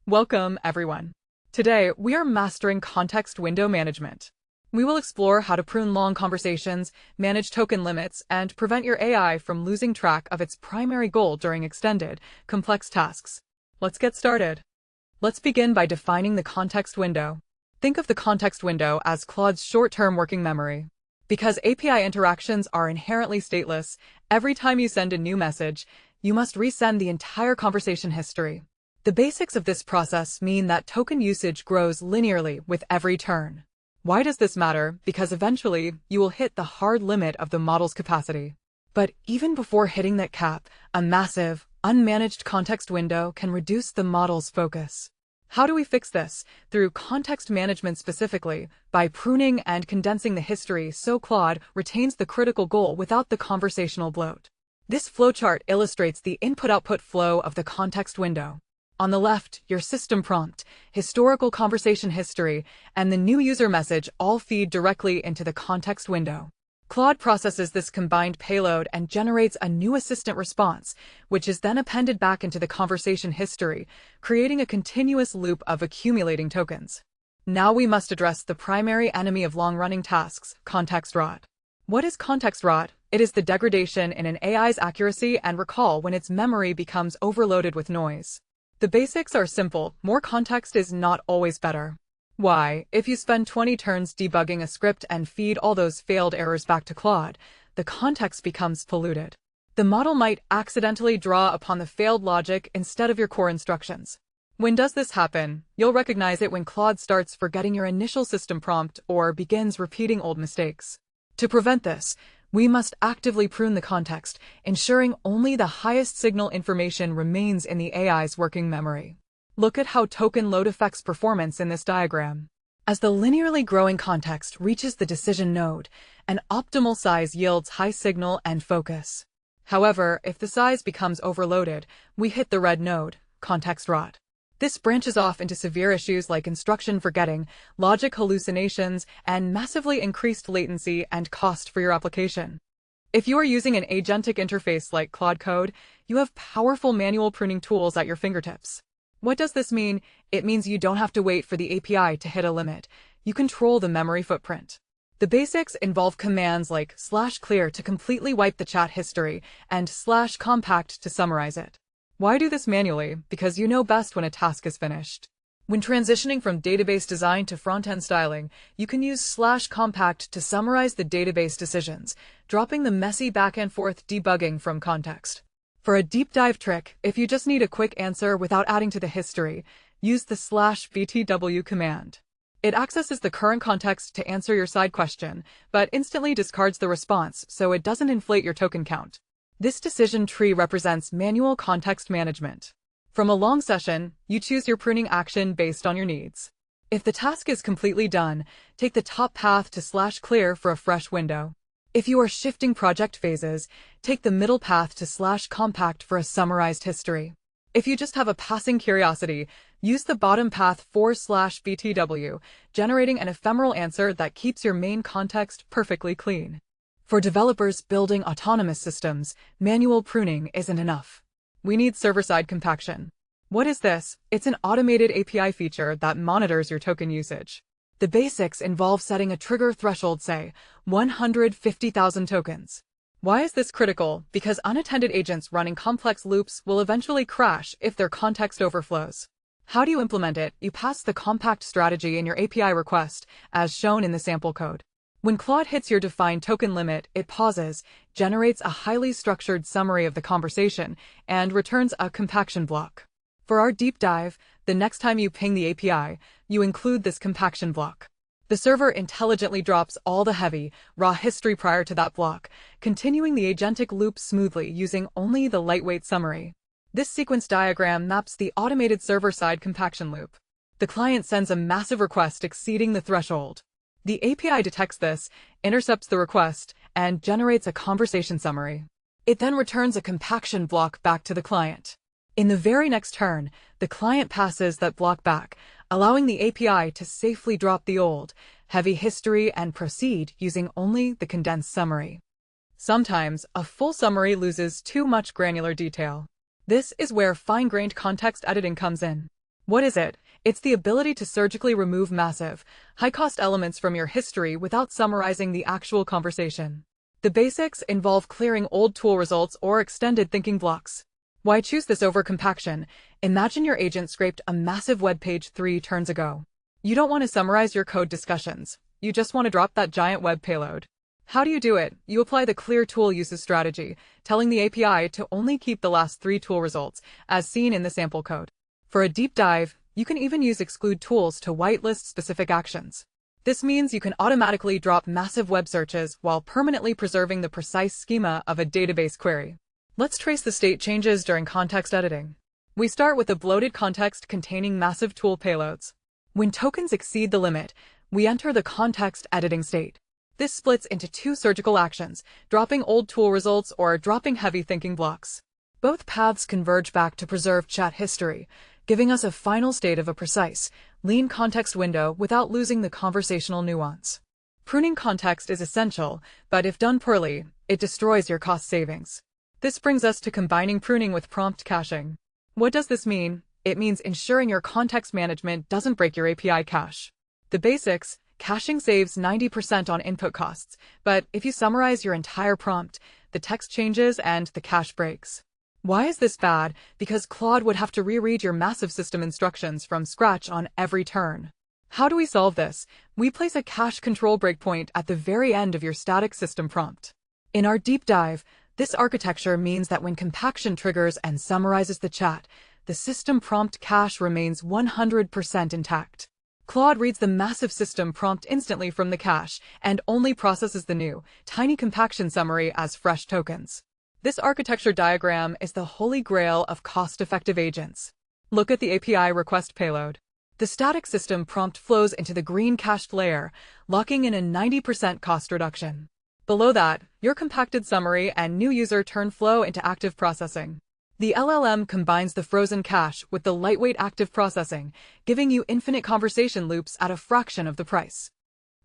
Welcome, everyone. Today, we are mastering context window management. We will explore how to prune long conversations, manage token limits, and prevent your AI from losing track of its primary goal during extended, complex tasks. Let's get started. Let's begin by defining the context window. Think of the context window as Claude's short-term working memory. Because API interactions are inherently stateless, every time you send a new message, you must resend the entire conversation history. The basics of this process mean that token usage grows linearly with every turn. Why does this matter? Because eventually, you will hit the hard limit of the model's capacity. But even before hitting that cap, a massive, unmanaged context window can reduce the model's focus. How do we fix this? Through context management specifically, by pruning and condensing the history so Claude retains the critical goal without the conversational bloat. This flowchart illustrates the input-output flow of the context window. On the left, your system prompt, historical conversation history, and the new user message all feed directly into the context window. Claude processes this combined payload and generates a new assistant response, which is then appended back into the conversation history, creating a continuous loop of accumulating tokens. Now we must address the primary enemy of long-running tasks, context rot. What is context rot? It is the degradation in an AI's accuracy and recall when its memory becomes overloaded with noise. The basics are simple. More context is not always better. Why? If you spend 20 turns debugging a script and feed all those failed errors back to Claude, the context becomes polluted. The model might accidentally draw upon the failed logic instead of your core instructions. When does this happen? You'll recognize it when Claude starts forgetting your initial system prompt or begins repeating old mistakes. To prevent this, we must actively prune the context, ensuring only the highest signal information remains in the AI's working memory. Look at how token load affects performance in this diagram. As the linearly growing context reaches the decision node, an optimal size yields high signal and focus. However, if the size becomes overloaded, we hit the red node, context rot. This branches off into severe issues like instruction forgetting, logic hallucinations, and massively increased latency and cost for your application. If you are using an agentic interface like Claude Code, you have powerful manual pruning tools at your fingertips. What does this mean? It means you don't have to wait for the API to hit a limit. You control the memory footprint. The basics involve commands like /clear to completely wipe the chat history and /compact to summarize it. Why do this manually? Because you know best when a task is finished. When transitioning from database design to front-end styling, you can use /compact to summarize the database decisions, dropping the messy back-and-forth debugging from context. For a deep dive trick, if you just need a quick answer without adding to the history, use the /btw command. It accesses the current context to answer your side question, but instantly discards the response so it doesn't inflate your token count. This decision tree represents manual context management. From a long session, you choose your pruning action based on your needs. If the task is completely done, take the top path to /clear for a fresh window. If you are shifting project phases, take the middle path to /compact for a summarized history. If you just have a passing curiosity, use the bottom path for /btw, generating an ephemeral answer that keeps your main context perfectly clean. For developers building autonomous systems, manual pruning isn't enough. We need server-side compaction. What is this? It's an automated API feature that monitors your token usage. The basics involve setting a trigger threshold, say, 150,000 tokens. Why is this critical? Because unattended agents running complex loops will eventually crash if their context overflows. How do you implement it? You pass the compact strategy in your API request, as shown in the sample code. When Claude hits your defined token limit, it pauses, generates a highly structured summary of the conversation, and returns a compaction block. For our deep dive, the next time you ping the API, you include this compaction block. The server intelligently drops all the heavy, raw history prior to that block, continuing the agentic loop smoothly using only the lightweight summary. This sequence diagram maps the automated server-side compaction loop. The client sends a massive request exceeding the threshold. The API detects this, intercepts the request, and generates a conversation summary. It then returns a compaction block back to the client. In the very next turn, the client passes that block back, allowing the API to safely drop the old, heavy history and proceed using only the condensed summary. Sometimes, a full summary loses too much granular detail. This is where fine-grained context editing comes in. What is it? It's the ability to surgically remove massive, high-cost elements from your history without summarizing the actual conversation. The basics involve clearing old tool results or extended thinking blocks. Why choose this over compaction? Imagine your agent scraped a massive web page 3 turns ago. You don't want to summarize your code discussions. You just want to drop that giant web payload. How do you do it? You apply the clear tool uses strategy, telling the API to only keep the last 3 tool results, as seen in the sample code. For a deep dive, you can even use exclude tools to whitelist specific actions. This means you can automatically drop massive web searches while permanently preserving the precise schema of a database query. Let's trace the state changes during context editing. We start with a bloated context containing massive tool payloads. When tokens exceed the limit, we enter the context editing state. This splits into 2 surgical actions, dropping old tool results or dropping heavy thinking blocks. Both paths converge back to preserved chat history, giving us a final state of a precise, lean context window without losing the conversational nuance. Pruning context is essential, but if done poorly, it destroys your cost savings. This brings us to combining pruning with prompt caching. What does this mean? It means ensuring your context management doesn't break your API cache. The basics: caching saves 90% on input costs, but if you summarize your entire prompt, the text changes and the cache breaks. Why is this bad? Because Claude would have to reread your massive system instructions from scratch on every turn. How do we solve this? We place a cache control breakpoint at the very end of your static system prompt. In our deep dive, this architecture means that when compaction triggers and summarizes the chat, the system prompt cache remains 100% intact. Claude reads the massive system prompt instantly from the cache and only processes the new, tiny compaction summary as fresh tokens. This architecture diagram is the holy grail of cost-effective agents. Look at the API request payload. The static system prompt flows into the green cached layer, locking in a 90% cost reduction. Below that, your compacted summary and new user turn flow into active processing. The LLM combines the frozen cache with the lightweight active processing, giving you infinite conversation loops at a fraction of the price.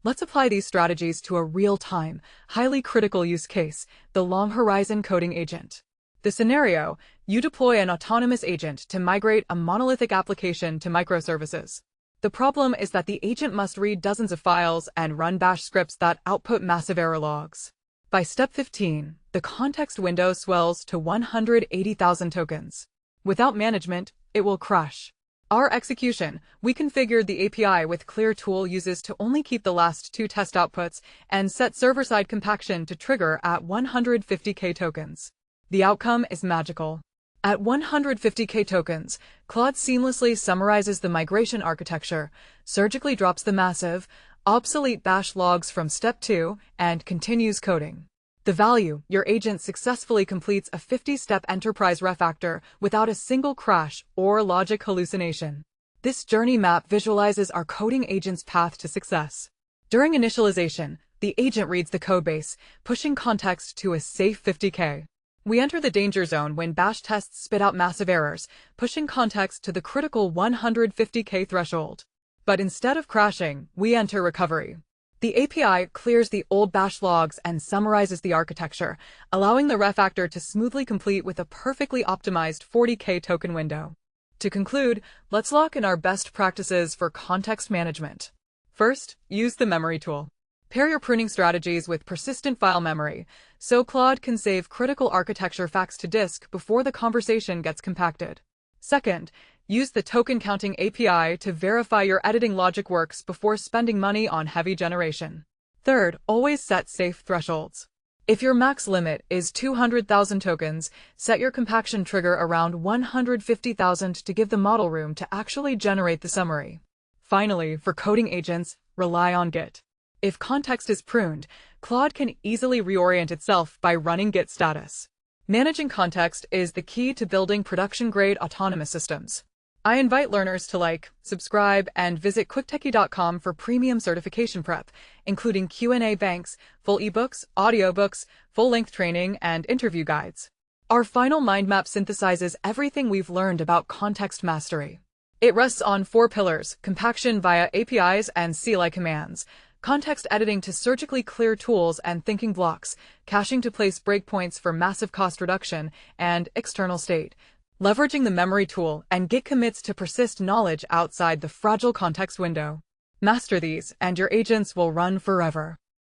Let's apply these strategies to a real-time, highly critical use case, the long-horizon coding agent. The scenario: you deploy an autonomous agent to migrate a monolithic application to microservices. The problem is that the agent must read dozens of files and run bash scripts that output massive error logs. By step 15, the context window swells to 180,000 tokens. Without management, it will crash. Our execution: we configured the API with clear tool uses to only keep the last 2 test outputs and set server-side compaction to trigger at 150k tokens. The outcome is magical. At 150k tokens, Claude seamlessly summarizes the migration architecture, surgically drops the massive, obsolete bash logs from step 2, and continues coding. The value: your agent successfully completes a 50-step enterprise refactor without a single crash or logic hallucination. This journey map visualizes our coding agent's path to success. During initialization, the agent reads the codebase, pushing context to a safe 50k. We enter the danger zone when bash tests spit out massive errors, pushing context to the critical 150k threshold. But instead of crashing, we enter recovery. The API clears the old bash logs and summarizes the architecture, allowing the refactor to smoothly complete with a perfectly optimized 40k token window. To conclude, let's lock in our best practices for context management. First, use the memory tool. Pair your pruning strategies with persistent file memory, so Claude can save critical architecture facts to disk before the conversation gets compacted. Second, use the token counting API to verify your editing logic works before spending money on heavy generation. Third, always set safe thresholds. If your max limit is 200,000 tokens, set your compaction trigger around 150,000 to give the model room to actually generate the summary. Finally, for coding agents, rely on Git. If context is pruned, Claude can easily reorient itself by running Git status. Managing context is the key to building production-grade autonomous systems. I invite learners to like, subscribe, and visit quicktechie.com for premium certification prep, including Q&A banks, full ebooks, audiobooks, full-length training, and interview guides. Our final mind map synthesizes everything we've learned about context mastery. It rests on 4 pillars: compaction via APIs and CLI commands, context editing to surgically clear tools and thinking blocks, caching to place breakpoints for massive cost reduction, and external state, leveraging the memory tool, and Git commits to persist knowledge outside the fragile context window. Master these, and your agents will run forever.